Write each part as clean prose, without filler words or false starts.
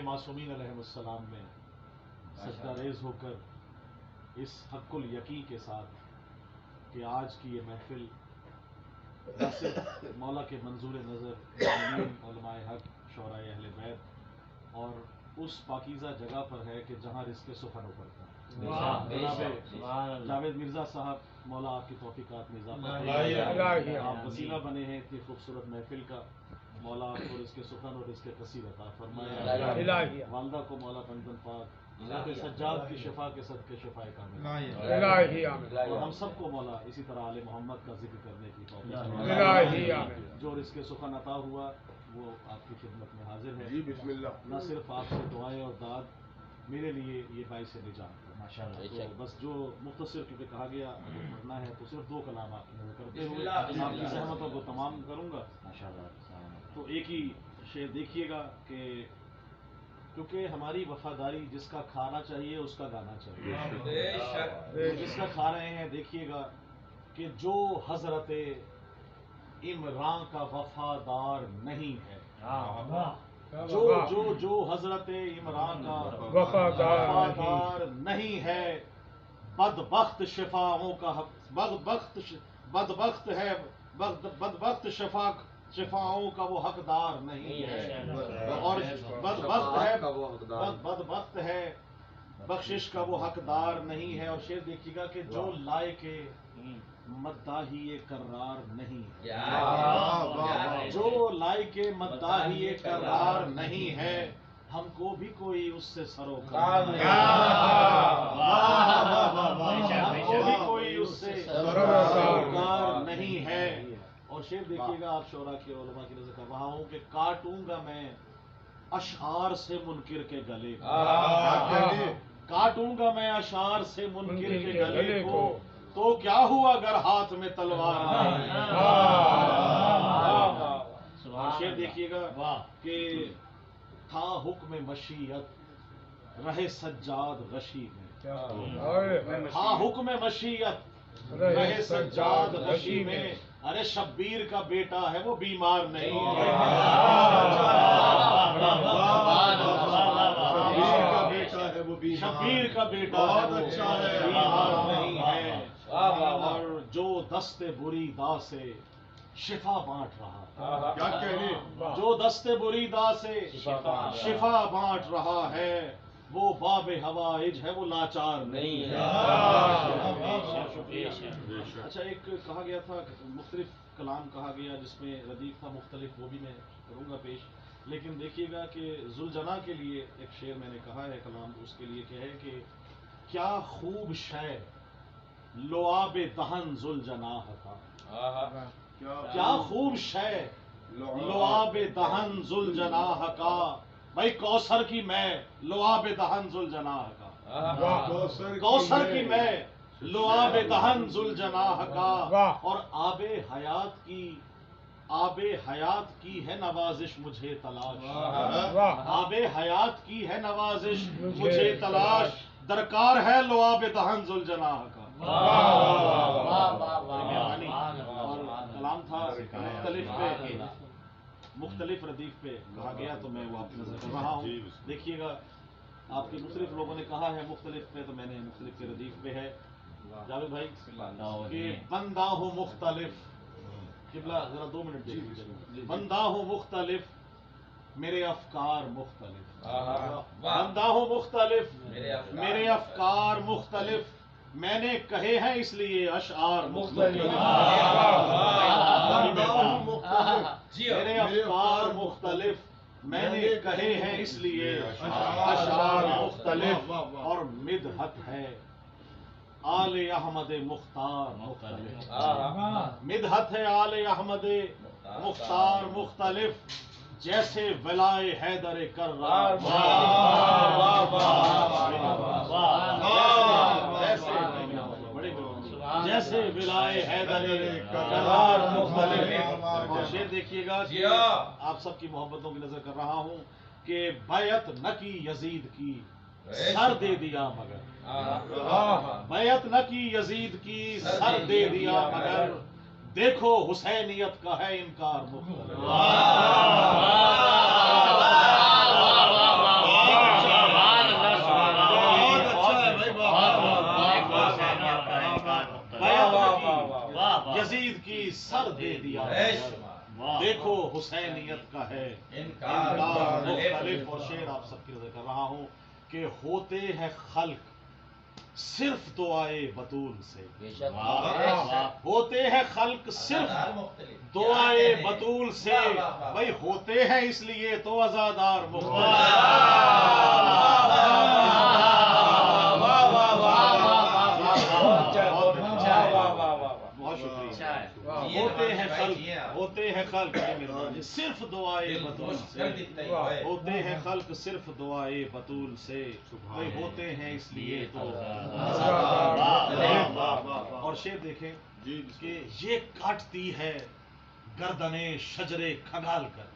معصومین علیہ السلام نے سجدہ ریز ہو کر اس حق الیقین کے ساتھ کہ آج کی یہ محفل نہ صرف مولا کے منظور نظر علماء حق شعراء اہل بیت اور اس پاکیزہ جگہ پر ہے کہ جہاں رزق سخن ابھرتا ہے. جاوید مرزا صاحب مولا آپ کی توفیقات میں اضافہ، آپ وسیلہ بنے ہیں اتنی خوبصورت محفل کا. مولا آپ کو رزق سخن اور رزق کثیر عطا فرمائے. والدہ کو مولا بندن پاک سجاد کی شفا کے صدقے شفائے کامل، اور ہم سب کو مولا اسی طرح آل محمد کا ذکر کرنے کی توفیق. جو رزق سخن عطا ہوا وہ آپ کی خدمت میں حاضر ہے. بسم اللہ. نہ صرف آپ سے دعائیں اور داد، میرے لیے یہ باعث نجات ہے ماشاءاللہ. تو بس جو مختصر کیونکہ کہا گیا پڑھنا ہے تو صرف 2 کلام آپ کرتے ہوئے آپ کی زحمتوں کو تمام کروں گا ماشاءاللہ. تو ایک ہی شعر دیکھیے گا کہ کیونکہ ہماری وفاداری جس کا کھانا چاہیے اس کا گانا چاہیے. جس کا کھا رہے ہیں دیکھیے گا کہ جو حضرت عمران کا وفادار نہیں ہے، جو حضرت عمران کا وفادار نہیں ہے، بدبخت شفاؤں کا بدبخت ہے، بدبخت شفاؤں کا وہ حقدار نہیں ہے، اور بدبخت ہے بخشش کا وہ حقدار نہیں ہے. اور شعر دیکھیے گا کہ جو لائق مداحی قرار نہیں ہے، جو لائق مداحی قرار نہیں ہے، ہم کو بھی کوئی اس سے سروکار نہیں ہے، ہم کو بھی کوئی اس سے سروکار نہیں ہے. اور شعر دیکھیے گا آپ شعراء کے علماء کی نظر کر رہا ہوں کہ کاٹوں گا میں اشعار سے منکر کے گلے کو، کاٹوں گا میں اشعار سے منکر کے گلے کو، تو کیا ہوا اگر ہاتھ میں تلوار نہیں. شعر دیکھیے گا کہ تھا حکم مشیت رہے سجاد غشی میں، تھا حکم مشیت رہے سجاد غشی میں، ارے شبیر کا بیٹا ہے وہ بیمار نہیں ہے، شبیر کا بیٹا ہے وہ بیمار نہیں ہے. اور جو دست بری دا سے شفا بانٹ رہا، جو دست بری دا سے شفا بانٹ رہا ہے، وہ باب ہوائج ہے وہ لاچار نہیں ہے. اچھا ایک کہا گیا تھا مختلف کلام کہا گیا جس میں ردیف تھا مختلف، وہ بھی میں کروں گا پیش. لیکن دیکھیے گا کہ ذوالجنا کے لیے ایک شعر میں نے کہا ہے کلام، اس کے لیے کہ ہے کہ کیا خوب شے لعاب دہن ذوالجناح کا، کیا خوب شے لعاب دہن ذوالجناح کا، بھائی کوثر کی میں لعاب دہن ذوالجناح کا، کوثر کی میں لعاب دہن ذوالجناح کا، اور آب حیات کی ہے نوازش مجھے تلاش، آب حیات کی ہے نوازش مجھے تلاش، درکار ہے لعاب دہن ذوالجناح کا. اور کلام تھا مختلف ردیف پہ کہا گیا تو میں وہ آپ کی نظر کر رہا ہوں. دیکھیے گا آپ کے مختلف لوگوں نے کہا ہے مختلف پہ، تو میں نے مختلف کے ردیف پہ ہے. جاوید بھائی کہ بندہ ہو مختلف، قبلہ ذرا 2 منٹ دیکھیے، بندہ ہو مختلف میرے افکار مختلف، بندہ ہو مختلف میرے افکار مختلف، میں نے کہے ہیں اس لیے اشعار مختلف، میرے افکار مختلف، میں نے کہے ہیں اس لیے اشعار مختلف، اور مدحت ہے آل احمد مختار مختلف، مدحت ہے آل احمد مختار مختلف، جیسے ولائے حیدر کرار، جیسے ولائے حیدر کرار مختلف. اور شعر دیکھیے گا کہ آپ سب کی محبتوں کی نظر کر رہا ہوں کہ بیعت نہ کی یزید کی سر دے دیا مگر، بیعت نہ کی یزید کی سر دے دیا مگر، دیکھو حسینیت کا ہے انکار مختلف. دیکھو حسینیت کا ہے انکار مختلف. اور شعر آپ سب کی نظر کر رہا ہوں کہ ہوتے ہیں خلق صرف دعائے بطول سے. ہوتے ہیں خلق صرف دعائے بطول سے. بھائی ہوتے ہیں اس لیے تو عزادار بہت شکریہ. ہوتے ہیں خلق صرف دعائے بطول سے. ہوتے ہیں خلق صرف دعائے بطول سے. بھائی ہوتے ہیں اس لیے تو. اور شعر دیکھیں کہ یہ کاٹتی ہے گردنیں شجرے کھنگال کر.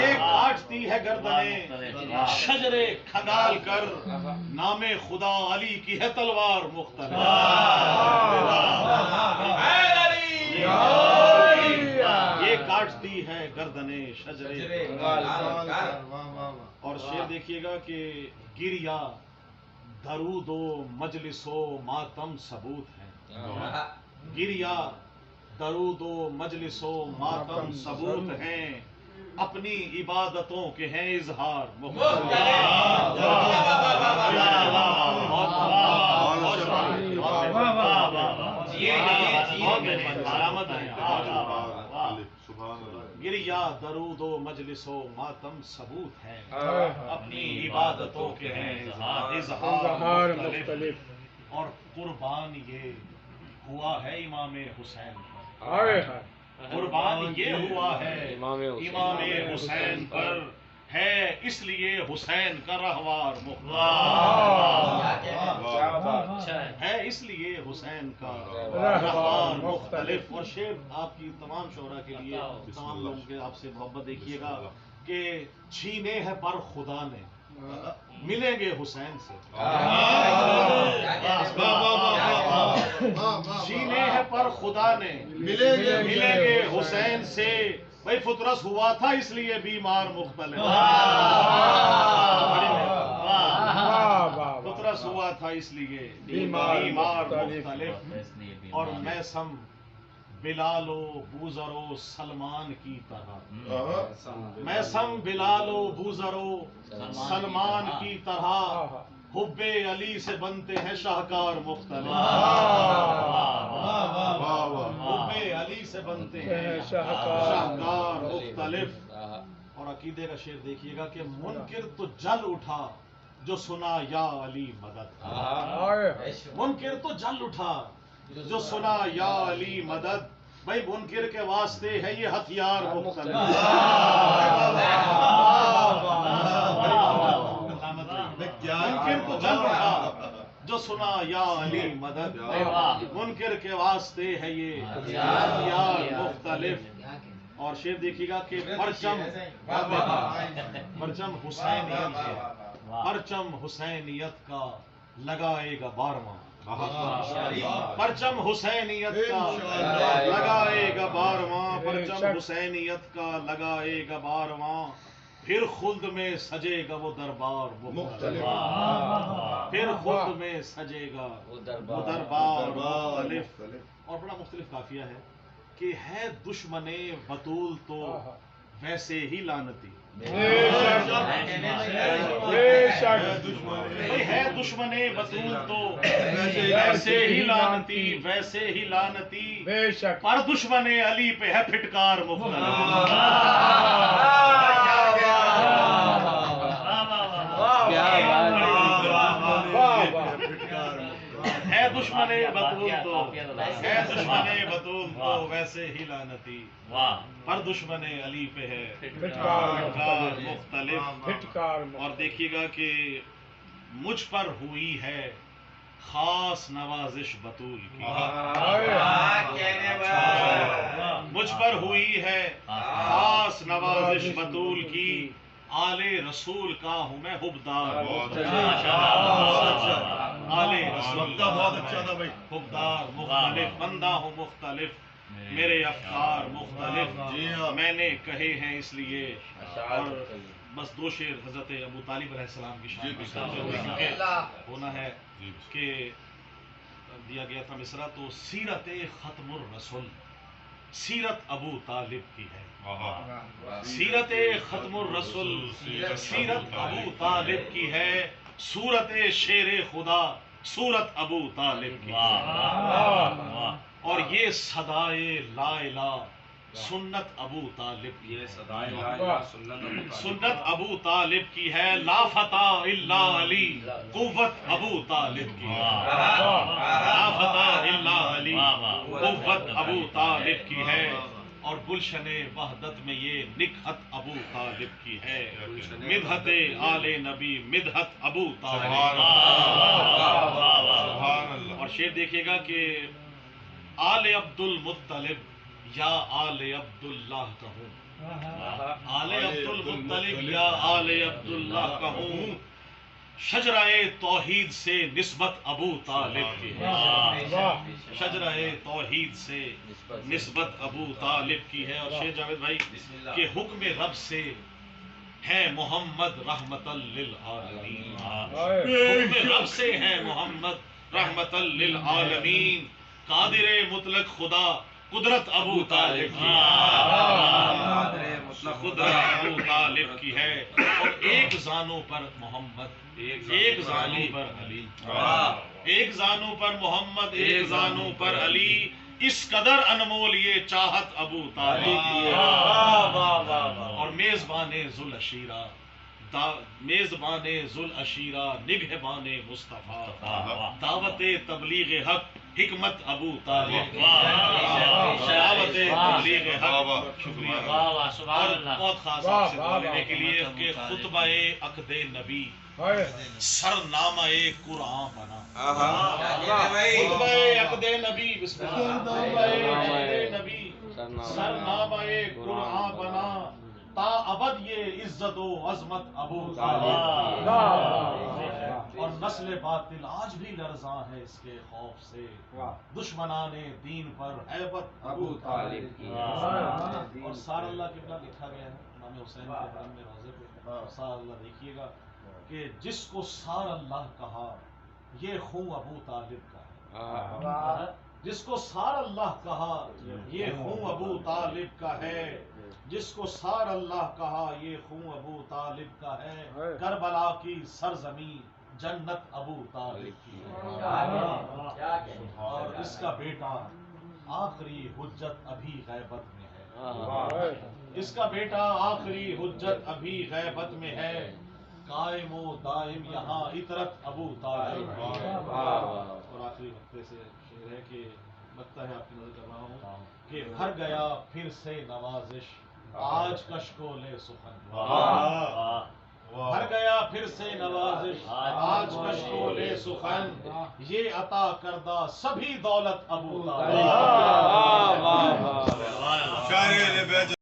یہ کاٹتی ہے گردنیں شجرے کھنگال کر. نام خدا علی کی ہے تلوار مختلف. یہ کاٹتی ہے گردنیں شجرے کھنگال کر. اور شعر دیکھیے گا کہ گریا درود و مجلس و ماتم ثبوت ہے. گریا درود و مجلس و ماتم ثبوت ہیں. اپنی عبادتوں کے ہیں اظہار گریا درود و مجلس و ماتم ثبوت ہیں. اپنی عبادتوں کے ہیں اظہار مختلف. اور قربان یہ ہوا ہے امام حسین پر. قربان یہ ہوا ہے امام حسین پر. ہے اس لیے حسین کا رہوار ہے. اس لیے حسین کا رہوار مختلف. اور شعر آپ کی تمام شعراء کے لیے تمام لوگوں کے آپ سے محبت دیکھیے گا کہ چھینے ہے پر خدا نے ملیں گے حسین سے. چھینے ہے پر خدا نے ملیں گے حسین سے. بھائی فطرس ہوا تھا اس لیے بیمار مختلف. فطرس ہوا تھا اس لیے بیمار مختلف. اور میں سم بلال و بوذر و سلمان کی طرح. میں سم بلال و بوذر و سلمان کی طرح. حب علی سے بنتے ہیں شاہکار مختلف. حب علی سے بنتے ہیں شاہکار مختلف. اور عقیدے کا شعر دیکھیے گا کہ منکر تو جل اٹھا جو سنا یا علی مدد. منکر تو جل اٹھا جو سنا یا علی مدد. بھائی منکر کے واسطے ہے یہ ہتھیار مختلف. منکر تو جل اٹھا جو سنا یا علی مدد. منکر کے واسطے ہے یہ ہتھیار مختلف. اور شعر دیکھیے گا کہ پرچم حسینیت کا پرچم حسینیت کا لگائے گا 12واں. پرچم حسینیت کا لگائے گا 12واں. پرچم حسینیت کا لگائے گا 12واں. پھر خلد میں سجے گا وہ دربار مختلف. پھر خلد میں سجے گا وہ دربار مختلف. اور بڑا مختلف قافیہ ہے کہ ہے دشمن بطول تو ویسے ہی لعنتی. ہے دشمن بطول تو ویسے ہی لعنتی. ویسے ہی لعنتی. پر دشمن علی پہ ہے پھٹکار مختلف. ہے دشمن بطول تو ہے دشمن بطول تو ویسے ہی لعنتی. پر دشمن علی پہ ہے پھٹکار مختلف. اور دیکھیے گا کہ مجھ پر ہوئی ہے خاص نوازش بطول کی. مجھ پر ہوئی ہے خاص نوازش بطول کی. آل رسول کا ہوں میں حبدار. آل رسول کا بہت اچھا تھا بھائی. حبدار مختلف. بندہ ہوں مختلف. میرے افکار مختلف. میں نے کہے ہیں اس لیے. اور بس 2 شعر حضرت ابو طالب علیہ السلام کی شان میں کرتے ہوئے کیونکہ ہونا ہے کہ دیا گیا تھا مصرع، تو سیرت ختم الرسل سیرت ابو طالب کی ہے. سیرت ختم الرسل سیرت ابو طالب کی ہے. سورت شیر خدا سورت ابو طالب کی ہے. اور یہ صدائے لا الہ سنت ابو طالب کی ہے. سنت ابو طالب کی ہے. لا فتح الا علی قوت ابو طالب کی ہے. لا فتح الا علی قوت ابو طالب کی ہے. اور گلشن وحدت میں یہ نکہت ابو طالب کی ہے. مدحت آل نبی مدحت ابو طالب. اور شعر دیکھیے گا کہ آل عبد المطلب یا آل عبداللہ کہوں. آل عبد المطلب یا آل عبداللہ کہوں. شجرہ توحید سے نسبت ابو طالب کی ہے. شجرہ توحید سے نسبت ابو طالب کی ہے. اور شیخ جاوید بھائی کہ حکم رب سے ہے محمد رحمت للعالمین. حکم رب سے ہے محمد رحمت للعالمین. قادر مطلق خدا قدرت ابو طالب کی ہے. قدرت ابو طالب کی ہے. اور ایک زانوں پر محمد ایک زانوں پر علی. ایک زانوں پر محمد ایک زانوں پر علی. اس قدر انمول یہ چاہت ابو طالب کی ہے. اور میزبان ذوالعشیرہ میزبان ذوالعشیرہ نگہبان مصطفیٰ دعوت تبلیغ حق حکمت ابو طالب. دعوت تبلیغ حق. شکریہ. اور بہت خاص آپ سے دعا لینے کے لیے کہ خطبہ عقد نبی سرنامہ قرآن بنا. خطبہ عقد نبی بسم اللہ. خطبہ عقد نبی سرنامہ قرآن بنا. تا ابد یہ عزت و عظمت ابو طالب. اور نسل باطل آج بھی لرزاں ہے اس کے خوف سے. دشمنان دین پر ہیبت ابو طالب کی. اور سار اللہ قبلہ لکھا گیا ہے امام حسین کے حرم میں روضے پہ. سار اللہ دیکھیے گا کہ جس کو سار اللہ کہا یہ خوں ابو طالب کا ہے. جس کو سار اللہ کہا یہ خوں ابو طالب کا ہے. جس کو سار اللہ کہا یہ خوں ابو طالب کا ہے. کربلا کی سرزمین جنت ابو طالب کی ہے. اور اس کا بیٹا آخری حجت ابھی غیبت میں ہے. اس کا بیٹا آخری حجت ابھی غیبت میں ہے. قائم و دائم یہاں اطرت ابو طالب. اور آخری وقفے سے شعر ہے کہ لگتا ہے آپ کی نظر کر رہا ہوں کہ بھر گیا پھر سے نوازش آج کشکول سخن. بھر گیا پھر سے نوازش آج کشکول سخن. یہ عطا کردہ سبھی دولت ابو طالب.